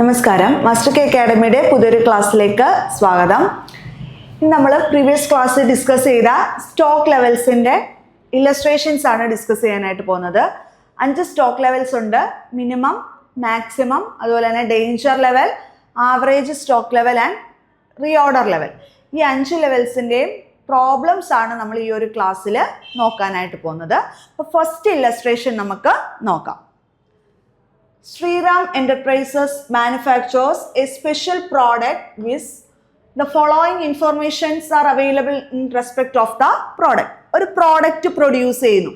നമസ്കാരം, master K അക്കാഡമിയുടെ പുതിയൊരു ക്ലാസ്സിലേക്ക് സ്വാഗതം. ഇന്ന് നമ്മൾ പ്രീവിയസ് ക്ലാസ്സിൽ ഡിസ്കസ് ചെയ്ത സ്റ്റോക്ക് ലെവൽസിൻ്റെ ഇല്ലസ്ട്രേഷൻസ് ആണ് ഡിസ്കസ് ചെയ്യാനായിട്ട് പോകുന്നത്. 5 സ്റ്റോക്ക് ലെവൽസ് ഉണ്ട്: മിനിമം, മാക്സിമം, അതുപോലെ തന്നെ danger level, average stock level and reorder level. ഈ 5 ലെവൽസിൻ്റെയും പ്രോബ്ലംസ് ആണ് നമ്മൾ ഈ ഒരു ക്ലാസ്സിൽ നോക്കാനായിട്ട് പോകുന്നത്. അപ്പോൾ ഫസ്റ്റ് ഇല്ലസ്ട്രേഷൻ നമുക്ക് നോക്കാം. Shriram Enterprises manufactures a special product with the following informations are available in respect of the product. ഒരു പ്രോഡക്റ്റ് പ്രൊഡ്യൂസ് ചെയ്യുന്നു.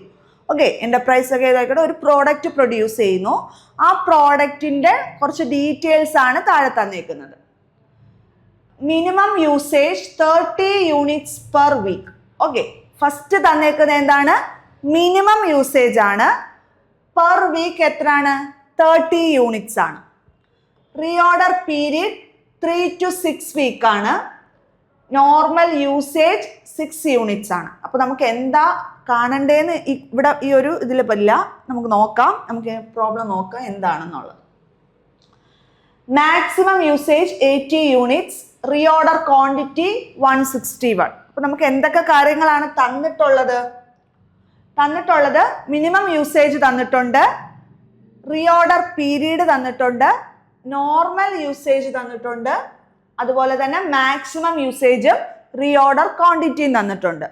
ഓക്കെ, എൻ്റർപ്രൈസ് ഒക്കെ ഏതായിക്കോട്ടെ ഒരു പ്രോഡക്റ്റ് പ്രൊഡ്യൂസ് ചെയ്യുന്നു. ആ പ്രോഡക്റ്റിൻ്റെ കുറച്ച് ഡീറ്റെയിൽസ് ആണ് താഴെ തന്നേക്കുന്നത്. Minimum usage 30 units per week. Okay, first തന്നേക്കുന്നത് എന്താണ്? മിനിമം യൂസേജ് ആണ്. പെർ വീക്ക് എത്രയാണ്? 30 യൂണിറ്റ്സ് ആണ്. റീഓർഡർ പീരീഡ് 3 to 6 വീക്ക് ആണ്. നോർമൽ യൂസേജ് 6 യൂണിറ്റ്സ് ആണ്. അപ്പോൾ നമുക്ക് എന്താ കാണണ്ടേന്ന് ഇവിടെ ഈ ഒരു ഇതിൽ പറ്റില്ല. നമുക്ക് നോക്കാം, നമുക്ക് പ്രോബ്ലം നോക്കാം എന്താണെന്നുള്ളത്. Maximum usage 80 units, reorder quantity 161. അപ്പോൾ നമുക്ക് എന്തൊക്കെ കാര്യങ്ങളാണ് തന്നിട്ടുള്ളത്? മിനിമം യൂസേജ് തന്നിട്ടുണ്ട്, റീഓർഡർ പീരീഡ് തന്നിട്ടുണ്ട്, നോർമൽ യൂസേജ് തന്നിട്ടുണ്ട്, അതുപോലെ തന്നെ മാക്സിമം യൂസേജും റീഓർഡർ ക്വാണ്ടിറ്റിയും തന്നിട്ടുണ്ട്.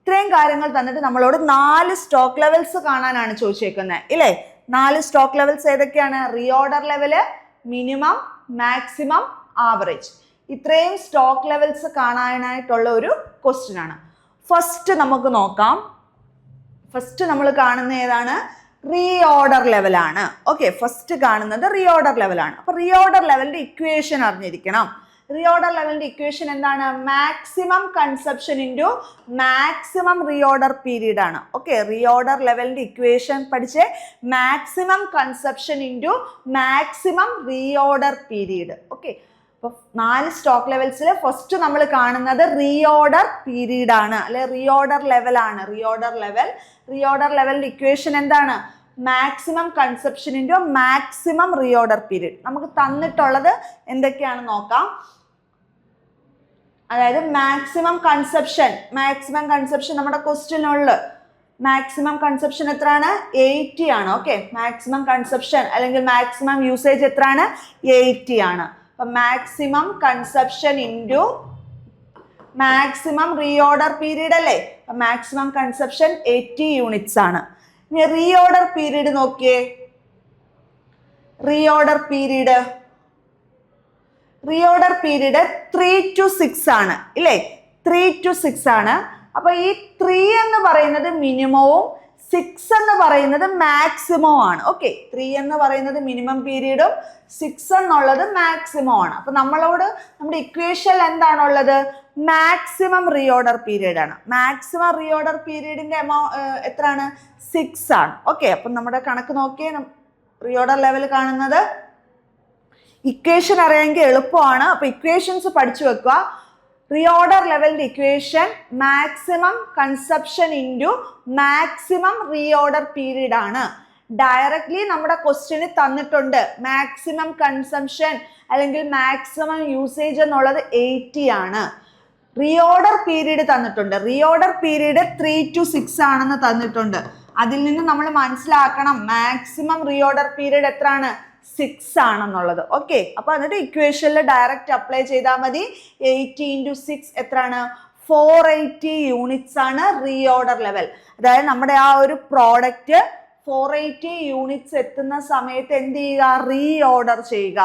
ഇത്രയും കാര്യങ്ങൾ തന്നിട്ട് നമ്മളോട് 4 സ്റ്റോക്ക് ലെവൽസ് കാണാനാണ് ചോദിച്ചേക്കുന്നത്, ഇല്ലേ? 4 സ്റ്റോക്ക് ലെവൽസ് ഏതൊക്കെയാണ്? Reorder level, minimum, maximum, average. ഇത്രയും സ്റ്റോക്ക് ലെവൽസ് കാണാനായിട്ടുള്ള ഒരു ക്വസ്റ്റ്യൻ ആണ്. ഫസ്റ്റ് നമുക്ക് നോക്കാം. ഫസ്റ്റ് നമ്മൾ കാണുന്ന ഏതാണ്? റീഓർഡർ ലെവലാണ്. ഓക്കെ, ഫസ്റ്റ് കാണുന്നത് റീഓർഡർ ലെവലാണ്. അപ്പോൾ റീഓർഡർ ലെവലിന്റെ ഇക്വേഷൻ അറിഞ്ഞിരിക്കണം. റീഓർഡർ ലെവലിന്റെ ഇക്വേഷൻ എന്താണ്? Maximum consumption into maximum reorder period ആണ്. ഓക്കെ, റീഓർഡർ ലെവലിന്റെ ഇക്വേഷൻ പഠിച്ചേ. Maximum consumption into maximum reorder period. Okay, അപ്പോൾ 4 സ്റ്റോക്ക് ലെവൽസിൽ ഫസ്റ്റ് നമ്മൾ കാണുന്നത് റീഓർഡർ പീരീഡ് ആണ്, അല്ലെ റീഓർഡർ ലെവലാണ്. റീഓർഡർ ലെവലിന്റെ ഇക്വേഷൻ എന്താണ്? Maximum consumption into maximum reorder period. നമുക്ക് തന്നിട്ടുള്ളത് എന്തൊക്കെയാണ് നോക്കാം. അതായത് മാക്സിമം കൺസപ്ഷൻ നമ്മുടെ ക്വസ്റ്റ്യനുള്ള മാക്സിമം കൺസപ്ഷൻ എത്രയാണ്? 80 ആണ്. ഓക്കെ, മാക്സിമം കൺസപ്ഷൻ അല്ലെങ്കിൽ മാക്സിമം യൂസേജ് എത്രയാണ്? 80 ആണ്. അപ്പം maximum consumption into maximum reorder period അല്ലേ? മാക്സിമം കൺസപ്ഷൻ 80 യൂണിറ്റ്സ് ആണ്. ഇനി റീഓർഡർ പീരീഡ് നോക്കിയേ. റീഓർഡർ പീരീഡ് 3 to 6 ആണ്, ഇല്ലേ? 3 to 6 ആണ്. അപ്പൊ ഈ 3 എന്ന് പറയുന്നത് മിനിമവും 6 എന്ന് പറയുന്നത് മാക്സിമം ആണ്. ഓക്കെ, 3 എന്ന് പറയുന്നത് മിനിമം പീരീഡും 6 എന്നുള്ളത് മാക്സിമം ആണ്. അപ്പൊ നമ്മളോട് നമ്മുടെ ഇക്വേഷൻ എന്താണുള്ളത്? മാക്സിമം റീഓർഡർ പീരീഡ് ആണ്. മാക്സിമം റീഓർഡർ പീരീഡിന്റെ എത്രയാണ്? 6 ആണ്. ഓക്കെ, അപ്പം നമ്മുടെ കണക്ക് നോക്കിയേ. റീഓർഡർ ലെവൽ കാണുന്നത് ഇക്വേഷൻ അറിയാമെങ്കിൽ എളുപ്പമാണ്. അപ്പൊ ഇക്വേഷൻസ് പഠിച്ചു വെക്കുക. റീഓർഡർ ലെവലിന്റെ equation maximum consumption into maximum reorder period ആണ്. ഡയറക്ട്ലി നമ്മുടെ ക്വസ്റ്റ്യന് തന്നിട്ടുണ്ട് മാക്സിമം കൺസംഷൻ അല്ലെങ്കിൽ മാക്സിമം യൂസേജ് എന്നുള്ളത് 80 ആണ്. റീഓർഡർ പീരീഡ് തന്നിട്ടുണ്ട്. റീഓർഡർ പീരീഡ് 3 to 6 ആണെന്ന് തന്നിട്ടുണ്ട്. അതിൽ നിന്ന് നമ്മൾ മനസ്സിലാക്കണം മാക്സിമം റീഓർഡർ പീരീഡ് എത്രയാണ്? 6 ആണെന്നുള്ളത്. ഓക്കെ, അപ്പൊ എന്നിട്ട് ഇക്വേഷനിൽ ഡയറക്റ്റ് അപ്ലൈ ചെയ്താൽ മതി. 80 into 6 എത്രയാണ്? 480 യൂണിറ്റ്സ് ആണ് റീഓർഡർ ലെവൽ. അതായത് നമ്മുടെ ആ ഒരു പ്രോഡക്റ്റ് 480 യൂണിറ്റ്സ് എത്തുന്ന സമയത്ത് എന്ത് ചെയ്യുക? റീഓർഡർ ചെയ്യുക.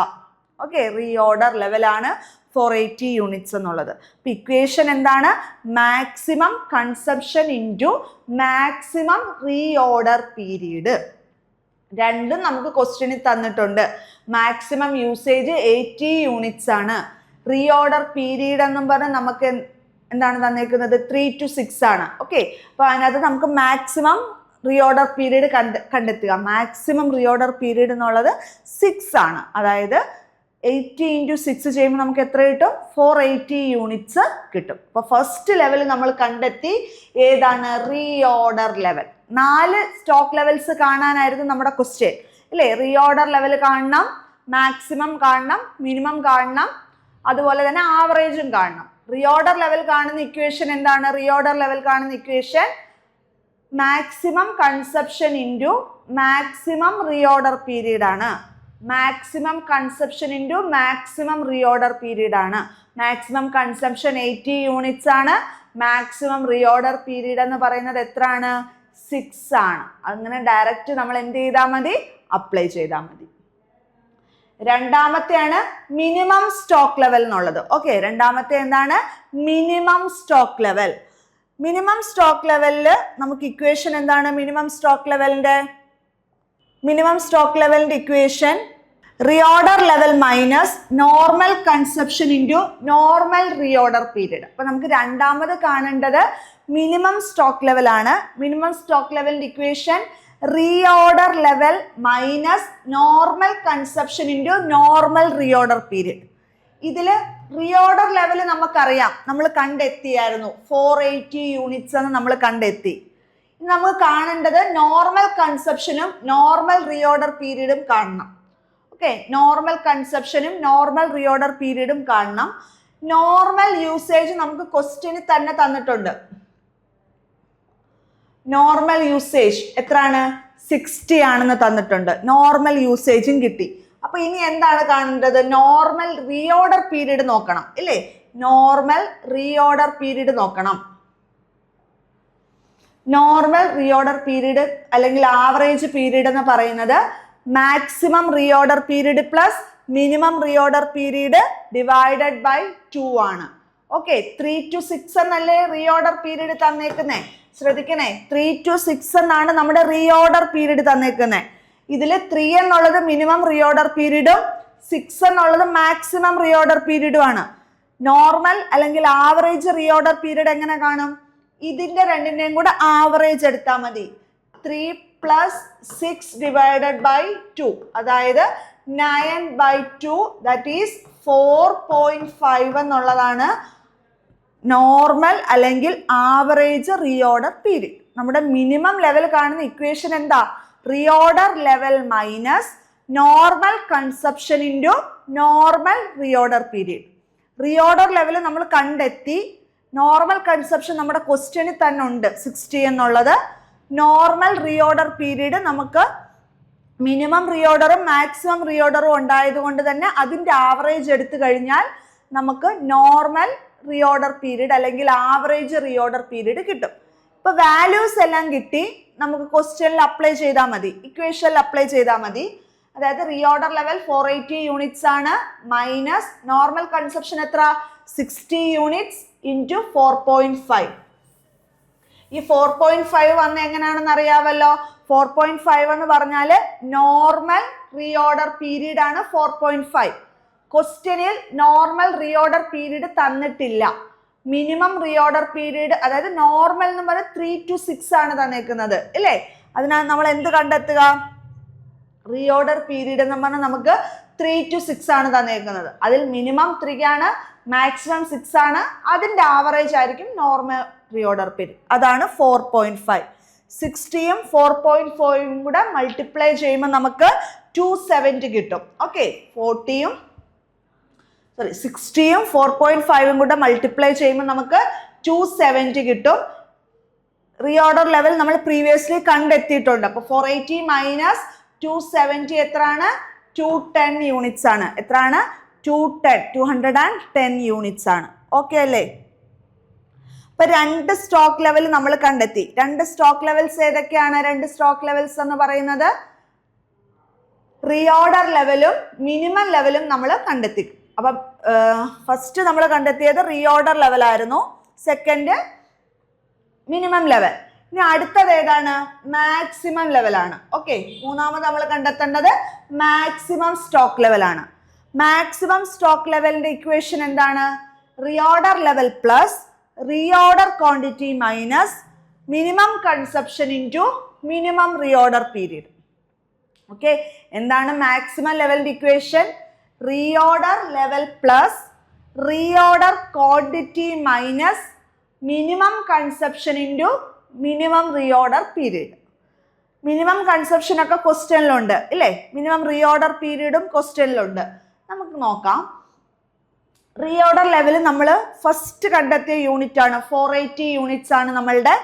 ഓക്കെ, റീഓർഡർ ലെവലാണ് 480 യൂണിറ്റ്സ് എന്നുള്ളത്. അപ്പൊ ഇക്വേഷൻ എന്താണ്? Maximum consumption into maximum reorder period. രണ്ടും നമുക്ക് ക്വസ്റ്റ്യനിൽ തന്നിട്ടുണ്ട്. മാക്സിമം യൂസേജ് 80 യൂണിറ്റ്സ് ആണ്. റീഓർഡർ പീരീഡ് എന്നും പറഞ്ഞാൽ നമുക്ക് എന്താണ് തന്നേക്കുന്നത്? 3 to 6 ആണ്. ഓക്കെ, അപ്പോൾ അതിനകത്ത് നമുക്ക് മാക്സിമം റീഓർഡർ പീരീഡ് കണ്ടെത്തുക. മാക്സിമം റീഓർഡർ പീരീഡ് എന്നുള്ളത് 6 ആണ്. അതായത് 80 into 6 ചെയ്യുമ്പോൾ നമുക്ക് എത്ര കിട്ടും? 480 യൂണിറ്റ്സ് കിട്ടും. അപ്പോൾ ഫസ്റ്റ് ലെവൽ നമ്മൾ കണ്ടെത്തി. ഏതാണ്? Reorder level. 4 സ്റ്റോക്ക് ലെവൽസ് കാണാനായിരുന്നു നമ്മുടെ ക്വസ്റ്റ്യൻ, അല്ലേ? റീഓർഡർ ലെവൽ കാണണം, മാക്സിമം കാണണം, മിനിമം കാണണം, അതുപോലെ തന്നെ ആവറേജും കാണണം. റീഓർഡർ ലെവൽ കാണുന്ന ഇക്വേഷൻ എന്താണ്? റീഓർഡർ ലെവൽ കാണുന്ന equation maximum consumption into maximum reorder period ആണ്. Maximum consumption into maximum reorder period ആണ്. മാക്സിമം കൺസപ്ഷൻ 80 യൂണിറ്റ്സ് ആണ്. മാക്സിമം റീഓർഡർ പീരീഡ് എന്ന് പറയുന്നത് എത്രയാണ്? 6 ആണ്. അങ്ങനെ ഡയറക്റ്റ് നമ്മൾ എന്ത് ചെയ്താൽ മതി? അപ്ലൈ ചെയ്താൽ മതി. രണ്ടാമത്തെയാണ് മിനിമം സ്റ്റോക്ക് ലെവൽ എന്നുള്ളത്. ഓക്കെ, രണ്ടാമത്തെ എന്താണ്? Minimum stock level. Minimum stock ലെവലിൽ നമുക്ക് ഇക്വേഷൻ എന്താണ്? മിനിമം സ്റ്റോക്ക് ലെവലിന്റെ equation reorder level minus normal consumption into normal reorder period. അപ്പൊ നമുക്ക് രണ്ടാമത് കാണേണ്ടത് മിനിമം സ്റ്റോക്ക് ലെവൽ ആണ്. മിനിമം സ്റ്റോക്ക് ലെവലിന്റെ equation reorder level minus normal consumption into normal reorder period. ഇതിൽ റീഓർഡർ ലെവൽ നമുക്കറിയാം, നമ്മൾ കണ്ടെത്തിയായിരുന്നു 480 യൂണിറ്റ്സ് എന്ന് നമ്മൾ കണ്ടെത്തി. ഇനി നമുക്ക് കാണേണ്ടത് നോർമൽ കൺസപ്ഷനും നോർമൽ റീഓർഡർ പീരീഡും കാണണം. ഓക്കെ, നോർമൽ കൺസപ്ഷനും നോർമൽ റീഓർഡർ പീരീഡും കാണണം. നോർമൽ യൂസേജ് നമുക്ക് ക്വസ്റ്റ്യന് തന്നെ തന്നിട്ടുണ്ട്. നോർമൽ യൂസേജ് എത്രയാണ്? 60 ആണെന്ന് തന്നിട്ടുണ്ട്. നോർമൽ യൂസേജും കിട്ടി. അപ്പൊ ഇനി എന്താണ് കാണേണ്ടത്? നോർമൽ റീഓർഡർ പീരീഡ് നോക്കണം, ഇല്ലേ? നോർമൽ റീഓർഡർ പീരീഡ് നോക്കണം. നോർമൽ റീഓർഡർ പീരീഡ് അല്ലെങ്കിൽ ആവറേജ് പീരീഡ് എന്ന് പറയുന്നത് maximum reorder period plus minimum reorder period divided by 2 ആണ്. ഓക്കെ, 3 to 6 എന്നല്ലേ റീഓർഡർ പീരീഡ് തന്നേക്കുന്നേ? ശ്രദ്ധിക്കണേ, 3 to 6 എന്നാണ് നമ്മുടെ റീഓർഡർ പീരീഡ് തന്നേക്കുന്നേ. ഇതിൽ 3 എന്നുള്ളത് മിനിമം റീഓർഡർ പീരീഡും 6 എന്നുള്ളത് മാക്സിമം റീഓർഡർ പീരീഡും ആണ്. നോർമൽ അല്ലെങ്കിൽ ആവറേജ് റീഓർഡർ പീരീഡ് എങ്ങനെ കാണും? ഇതിന്റെ രണ്ടിന്റെയും കൂടെ ആവറേജ് എടുത്താൽ മതി. 3 + 6 ഡിവൈഡഡ് ബൈ 2, അതായത് 9/2, ദാറ്റ് ഈസ് 4.5 എന്നുള്ളതാണ് നോർമൽ അല്ലെങ്കിൽ ആവറേജ് റീഓർഡർ പീരീഡ്. നമ്മുടെ മിനിമം ലെവൽ കാണുന്ന ഇക്വേഷൻ എന്താ? Reorder level minus normal consumption into normal reorder period. Reorder level നമ്മൾ കണ്ടെത്തി. നോർമൽ കൺസപ്ഷൻ നമ്മുടെ ക്വസ്റ്റ്യനിൽ തന്നെ ഉണ്ട് 60 എന്നുള്ളത്. നോർമൽ റീഓർഡർ പീരീഡ് നമുക്ക് മിനിമം റീഓർഡറും മാക്സിമം റീഓർഡറും ഉണ്ടായതുകൊണ്ട് തന്നെ അതിൻ്റെ ആവറേജ് എടുത്തു കഴിഞ്ഞാൽ നമുക്ക് നോർമൽ റീഓർഡർ പീരീഡ് അല്ലെങ്കിൽ ആവറേജ് റീഓർഡർ പീരീഡ് കിട്ടും. ഇപ്പൊ വാല്യൂസ് എല്ലാം കിട്ടി. നമുക്ക് ക്വസ്റ്റ്യനിൽ അപ്ലൈ ചെയ്താൽ മതി, ഇക്വേഷനിൽ അപ്ലൈ ചെയ്താൽ മതി. അതായത് റീഓർഡർ ലെവൽ 480 യൂണിറ്റ്സ് ആണ്, മൈനസ് നോർമൽ കൺസപ്ഷൻ എത്ര? 60 യൂണിറ്റ്സ് ഇൻറ്റു 4.5. ഈ 4.5 വന്ന് എങ്ങനെയാണെന്ന് അറിയാമല്ലോ. 4.5 എന്ന് പറഞ്ഞാൽ നോർമൽ റീഓർഡർ പീരീഡ് ആണ് 4.5. ക്വസ്റ്റ്യനിൽ നോർമൽ റീഓർഡർ പീരീഡ് തന്നിട്ടില്ല. മിനിമം റീഓർഡർ പീരീഡ്, അതായത് നോർമൽ എന്ന് പറഞ്ഞാൽ 3 to 6 ആണ് തന്നേക്കുന്നത്, ഇല്ലേ? അതിനാൽ നമ്മൾ എന്ത് കണ്ടെത്തുക? റീഓർഡർ പീരീഡ് എന്ന് പറഞ്ഞാൽ നമുക്ക് 3 to 6 ആണ് തന്നേക്കുന്നത്. അതിൽ മിനിമം 3 ആണ്, മാക്സിമം 6 ആണ്. അതിൻ്റെ ആവറേജ് ആയിരിക്കും നോർമൽ റീഓർഡർ പീരീഡ്. അതാണ് 4.5. 60യും 4.5യും കൂടെ മൾട്ടിപ്ലൈ ചെയ്യുമ്പോൾ നമുക്ക് 270 കിട്ടും. ഓക്കെ, 60യും 4.5യും കൂടെ മൾട്ടിപ്ലൈ ചെയ്യുമ്പോൾ നമുക്ക് 270 കിട്ടും. റീഓർഡർ ലെവൽ നമ്മൾ പ്രീവിയസ്ലി കണ്ടെത്തിയിട്ടുണ്ട്. അപ്പോൾ 480 മൈനസ് 270 എത്രയാണ്? 210 യൂണിറ്റ്സ് ആണ്. എത്രയാണ്? 210 യൂണിറ്റ്സ് ആണ്. ഓക്കെ അല്ലേ? അപ്പൊ 2 സ്റ്റോക്ക് ലെവൽ നമ്മൾ കണ്ടെത്തി. 2 സ്റ്റോക്ക് ലെവൽസ് ഏതൊക്കെയാണ്? 2 സ്റ്റോക്ക് ലെവൽസ് എന്ന് പറയുന്നത് റീഓർഡർ ലെവലും മിനിമം ലെവലും നമ്മൾ കണ്ടെത്തി. അപ്പം ഫസ്റ്റ് നമ്മൾ കണ്ടെത്തിയത് റീഓർഡർ ലെവൽ ആയിരുന്നു, സെക്കൻഡ് മിനിമം ലെവൽ. ഇനി അടുത്തത് ഏതാണ്? മാക്സിമം ലെവലാണ്. ഓക്കെ, മൂന്നാമത് നമ്മൾ കണ്ടെത്തേണ്ടത് മാക്സിമം സ്റ്റോക്ക് ലെവലാണ്. മാക്സിമം സ്റ്റോക്ക് ലെവലിന്റെ ഇക്വേഷൻ എന്താണ്? Reorder level plus reorder quantity minus minimum consumption into minimum reorder period. Okay, എന്താണ് മാക്സിമം ലെവലിന്റെ equation? Reorder level plus reorder quantity minus minimum consumption into minimum reorder period. Minimum consumption ഒക്കെ ക്വസ്റ്റ്യനിലുണ്ട് ഇല്ലേ? Minimum reorder പീരീഡും ക്വസ്റ്റ്യനിലുണ്ട്. നമുക്ക് നോക്കാം. Reorder level നമ്മൾ ഫസ്റ്റ് കണ്ടെത്തിയ യൂണിറ്റ് ആണ്. 480 യൂണിറ്റ്സ് ആണ് നമ്മളുടെ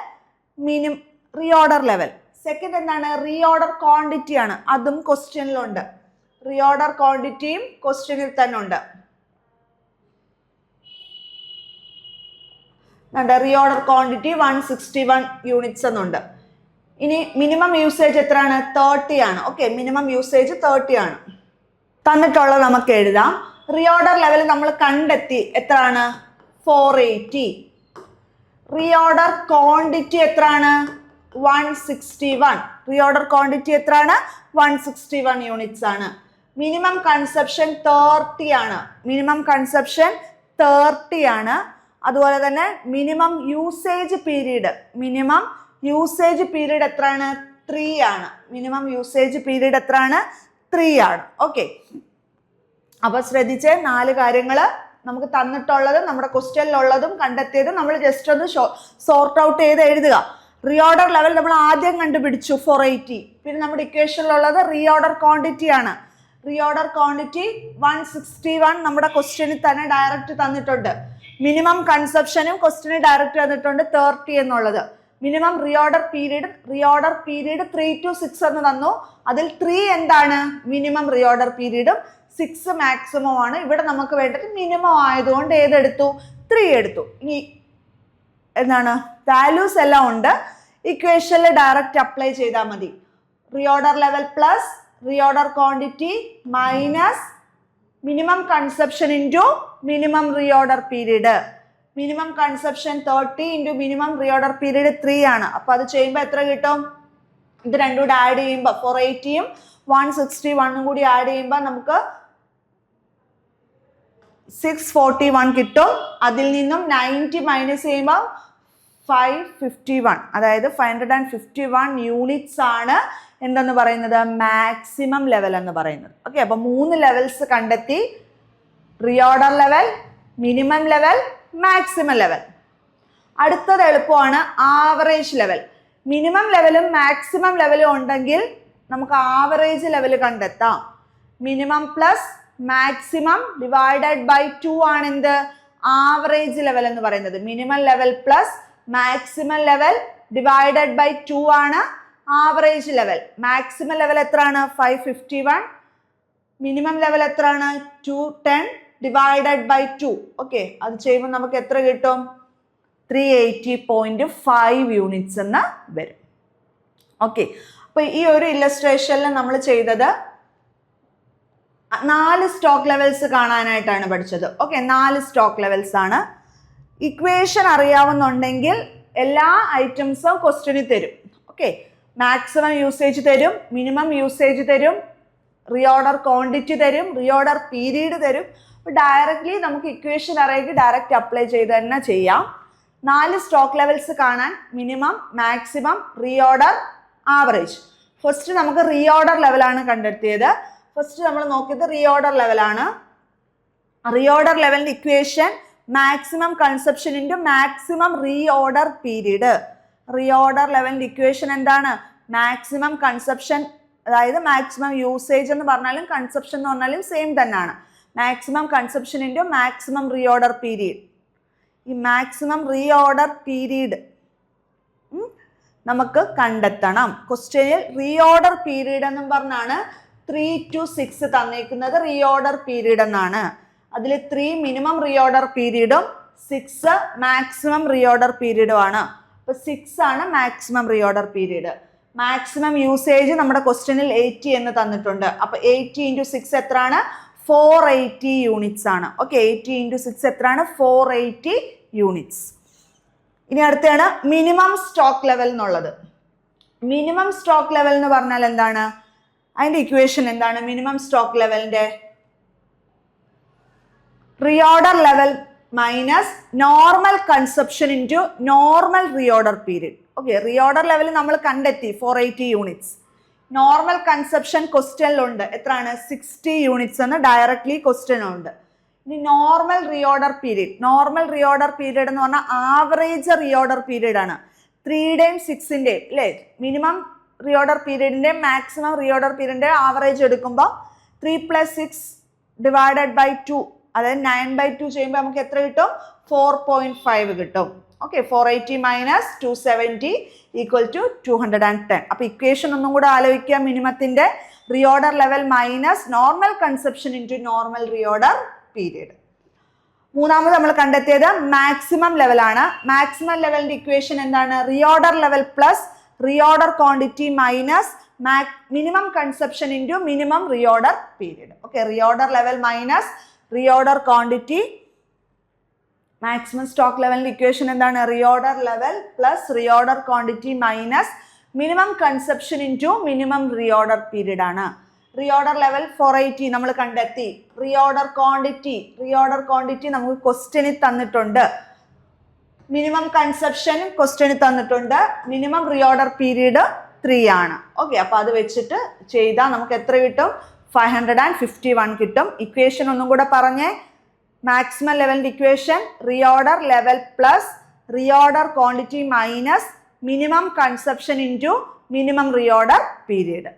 റീഓർഡർ ലെവൽ. സെക്കൻഡ് എന്താണ്? റീഓർഡർ ക്വാണ്ടിറ്റി ആണ്. അതും ക്വസ്റ്റ്യനിലുണ്ട്. റീഓർഡർ ക്വാണ്ടിറ്റിയും ക്വസ്റ്റ്യനിൽ തന്നെ ഉണ്ട്. റീഓർഡർ ക്വാണ്ടിറ്റി 161 യൂണിറ്റ്സ് എന്നുണ്ട്. ഇനി മിനിമം യൂസേജ് എത്രയാണ്? 30 ആണ്. ഓക്കെ, മിനിമം യൂസേജ് 30 ആണ് തന്നിട്ടുള്ളത്. നമുക്ക് എഴുതാം. റീഓർഡർ ലെവൽ നമ്മൾ കണ്ടെത്തി എത്രയാണ്? 480. റീഓർഡർ ക്വാണ്ടിറ്റി എത്രയാണ്? 161. റീഓർഡർ ക്വാണ്ടിറ്റി എത്രയാണ്? 161 യൂണിറ്റ്സ് ആണ്. മിനിമം കൺസപ്ഷൻ 30 ആണ്. മിനിമം കൺസപ്ഷൻ 30 ആണ്. അതുപോലെ തന്നെ മിനിമം യൂസേജ് പീരീഡ് എത്രയാണ്? 3 ആണ്. മിനിമം യൂസേജ് പീരീഡ് എത്രയാണ്? 3 ആണ്. ഓക്കെ, അപ്പൊ ശ്രദ്ധിച്ച് 4 കാര്യങ്ങൾ നമുക്ക് തന്നിട്ടുള്ളത്, നമ്മുടെ ക്വസ്റ്റ്യനിലുള്ളതും കണ്ടെത്തിയതും നമ്മൾ ജസ്റ്റ് ഒന്ന് സോർട്ട് ഔട്ട് ചെയ്ത് എഴുതുക. റീഓർഡർ ലെവൽ നമ്മൾ ആദ്യം കണ്ടുപിടിച്ചു 480. പിന്നെ നമ്മുടെ ഇക്വേഷനിലുള്ളത് റീഓർഡർ ക്വാണ്ടിറ്റി ആണ്. റീഓർഡർ ക്വാണ്ടിറ്റി 161 നമ്മുടെ ക്വസ്റ്റ്യനിൽ തന്നെ ഡയറക്റ്റ് തന്നിട്ടുണ്ട്. മിനിമം കൺസപ്ഷനും ക്വസ്റ്റ്യന് ഡയറക്റ്റ് തന്നിട്ടുണ്ട് 30 എന്നുള്ളത്. മിനിമം റീഓർഡർ പീരീഡ് 3 to 6 എന്ന് തന്നു. അതിൽ 3 എന്താണ്? മിനിമം റീഓർഡർ പീരീഡും 6 മാക്സിമം ആണ്. ഇവിടെ നമുക്ക് വേണ്ടത് മിനിമം ആയതുകൊണ്ട് ഏതെടുത്തു? 3 എടുത്തു. ഇനി എന്താണ്? വാല്യൂസ് എല്ലാം ഉണ്ട്. ഇക്വേഷനിൽ ഡയറക്റ്റ് അപ്ലൈ ചെയ്താൽ മതി. Reorder level plus reorder quantity minus minimum consumption into minimum reorder period. Minimum consumption 30 into minimum reorder period 3 ആണ്. അപ്പോൾ അത് ചെയ്യുമ്പോൾ എത്ര കിട്ടും? ഇത് രണ്ടും കൂടി ആഡ് ചെയ്യുമ്പോൾ 480യും 161ഉം കൂടി ആഡ് ചെയ്യുമ്പോൾ നമുക്ക് 641 കിട്ടും. അതിൽ നിന്നും 90 മൈനസ് ചെയ്യുമ്പോൾ 551, അതായത് 551 യൂണിറ്റ്സ് ആണ് എന്തെന്ന് പറയുന്നത്? മാക്സിമം ലെവൽ എന്ന് പറയുന്നത്. ഓക്കെ, അപ്പൊ 3 ലെവൽസ് കണ്ടെത്തി. Reorder level, minimum level, maximum level. അടുത്തത് എളുപ്പമാണ്. Average level. മിനിമം ലെവലും മാക്സിമം ലെവലും ഉണ്ടെങ്കിൽ നമുക്ക് ആവറേജ് ലെവൽ കണ്ടെത്താം. Minimum plus maximum divided by 2 ആണ് എന്ത്? ആവറേജ് ലെവൽ എന്ന് പറയുന്നത്. Minimum level plus maximum level divided by 2 ആണ് ആവറേജ് ലെവൽ. മാക്സിമം ലെവൽ എത്രയാണ്? 551. മിനിമം ലെവൽ എത്രയാണ്? 210 ഡിവൈഡഡ് ബൈ 2. ഓക്കെ, അത് ചെയ്യുമ്പോൾ നമുക്ക് എത്ര കിട്ടും? 380.5 യൂണിറ്റ്സ് എന്ന് വരും. ഓക്കെ, അപ്പൊ ഈ ഒരു ഇല്ലസ്ട്രേഷനിൽ നമ്മൾ ചെയ്തത് 4 സ്റ്റോക്ക് ലെവൽസ് കാണാനായിട്ടാണ് പഠിച്ചത്. ഓക്കെ, 4 സ്റ്റോക്ക് ലെവൽസ് ആണ്. ഇക്വേഷൻ അറിയാവുന്നുണ്ടെങ്കിൽ എല്ലാ ഐറ്റംസും ക്വസ്റ്റ്യനിൽ തരും. ഓക്കെ, മാക്സിമം യൂസേജ് തരും, മിനിമം യൂസേജ് തരും, റീഓർഡർ ക്വാണ്ടിറ്റി തരും, റീഓർഡർ പീരീഡ് തരും. അപ്പോൾ ഡയറക്റ്റ്ലി നമുക്ക് ഇക്വേഷൻ അറിയെങ്കിൽ ഡയറക്റ്റ് അപ്ലൈ ചെയ്ത് തന്നെ ചെയ്യാം. 4 സ്റ്റോക്ക് ലെവൽസ് കാണാൻ minimum, maximum, reorder, average. First നമുക്ക് റീഓർഡർ ലെവലാണ് കണ്ടെത്തിയത്. ഫസ്റ്റ് നമ്മൾ നോക്കിയത് റീഓർഡർ ലെവലാണ്. റീഓർഡർ ലെവലിന്റെ equation maximum consumption into maximum reorder period. Reorder ലെവലിന്റെ ഇക്വേഷൻ എന്താണ്? മാക്സിമം കൺസപ്ഷൻ, അതായത് മാക്സിമം യൂസേജ് എന്ന് പറഞ്ഞാലും കൺസപ്ഷൻ എന്ന് പറഞ്ഞാലും സെയിം തന്നെയാണ്. Maximum consumption into maximum reorder period. ഈ മാക്സിമം റീഓർഡർ പീരീഡ് നമുക്ക് കണ്ടെത്തണം. ക്വസ്റ്റ്യനിൽ റീഓർഡർ പീരീഡ് എന്നും പറഞ്ഞാണ് 3 to 6 തന്നേക്കുന്നത്. റീഓർഡർ പീരീഡ് എന്നാണ്. അതിൽ 3 മിനിമം റീഓർഡർ പീരീഡും 6 മാക്സിമം റീഓർഡർ പീരീഡും ആണ്. അപ്പൊ 6 ആണ് maximum reorder period. Maximum usage നമ്മുടെ ക്വസ്റ്റ്യനിൽ 80 എന്ന് തന്നിട്ടുണ്ട്. അപ്പൊ 80 ഇൻറ്റു 6 എത്രയാണ്? 480 യൂണിറ്റ്സ് ആണ്. ഓക്കെ, 80 ഇൻറ്റു 6 എത്രയാണ്? 480 യൂണിറ്റ്സ്. ഇനി അടുത്താണ് മിനിമം സ്റ്റോക്ക് ലെവൽ എന്നുള്ളത്. മിനിമം സ്റ്റോക്ക് ലെവൽ എന്ന് പറഞ്ഞാൽ എന്താണ്? അതിന്റെ ഇക്വേഷൻ എന്താണ്? മിനിമം സ്റ്റോക്ക് ലെവലിന്റെ reorder level minus normal consumption into normal reorder period. Okay, reorder level നമ്മൾ കണ്ടെത്തി 480 യൂണിറ്റ്സ്. Normal consumption ക്വസ്റ്റ്യനിലുണ്ട്. എത്രയാണ്? 60 യൂണിറ്റ്സ് എന്ന് ഡയറക്ട്ലി ക്വസ്റ്റ്യനുണ്ട്. ഇനി normal reorder period. Normal reorder period എന്ന് പറഞ്ഞാൽ ആവറേജ് റീഓർഡർ പീരീഡ് ആണ്. 3യുടെയും 6ന്റെയും അല്ലേ? മിനിമം റീഓർഡർ പീരീഡിൻ്റെ മാക്സിമം റീഓർഡർ പീരീഡിൻ്റെ ആവറേജ് എടുക്കുമ്പോൾ 3 + 6 ഡിവൈഡഡ് ബൈ 2, അതായത് 9/2 ചെയ്യുമ്പോൾ നമുക്ക് എത്ര കിട്ടും? 4.5 കിട്ടും. ഓക്കെ, 480 - 270 = 210. അപ്പോൾ ഇക്വേഷൻ ഒന്നും കൂടെ ആലോചിക്കുക. മിനിമത്തിൻ്റെ reorder level minus normal consumption into normal reorder period. മൂന്നാമത് നമ്മൾ കണ്ടെത്തിയത് മാക്സിമം ലെവലാണ്. മാക്സിമം ലെവലിൻ്റെ ഇക്വേഷൻ എന്താണ്? Reorder level plus reorder quantity minus minimum consumption into minimum reorder period. Okay, reorder level minus reorder quantity, maximum stock ലെവലിൻ്റെ equation എന്താണ്? Reorder level plus reorder quantity minus minimum consumption into minimum reorder period ആണ്. Reorder level 480 നമ്മൾ കണ്ടെത്തി. Reorder quantity നമുക്ക് ക്വസ്റ്റ്യനിൽ തന്നിട്ടുണ്ട്. Minimum conception ക്വസ്റ്റ്യനിൽ തന്നിട്ടുണ്ട്. മിനിമം റീഓർഡർ പീരീഡ് 3 ആണ്. ഓക്കെ, അപ്പോൾ അത് വെച്ചിട്ട് ചെയ്താൽ നമുക്ക് എത്ര കിട്ടും? 551 കിട്ടും. ഇക്വേഷൻ ഒന്നും കൂടെ പറഞ്ഞേ. മാക്സിമം ലെവലിൻ്റെ equation reorder level plus reorder quantity minus minimum consumption into minimum reorder period.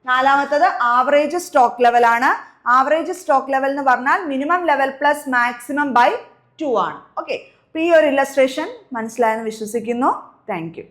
നാലാമത്തത് ആവറേജ് സ്റ്റോക്ക് ലെവലാണ്. ആവറേജ് സ്റ്റോക്ക് ലെവൽ എന്ന് പറഞ്ഞാൽ minimum level plus maximum by 2 ആണ്. ഓക്കെ, അപ്പോൾ ഈ ഒരു ഇല്ലസ്ട്രേഷൻ മനസ്സിലായെന്ന് വിശ്വസിക്കുന്നു. Thank U.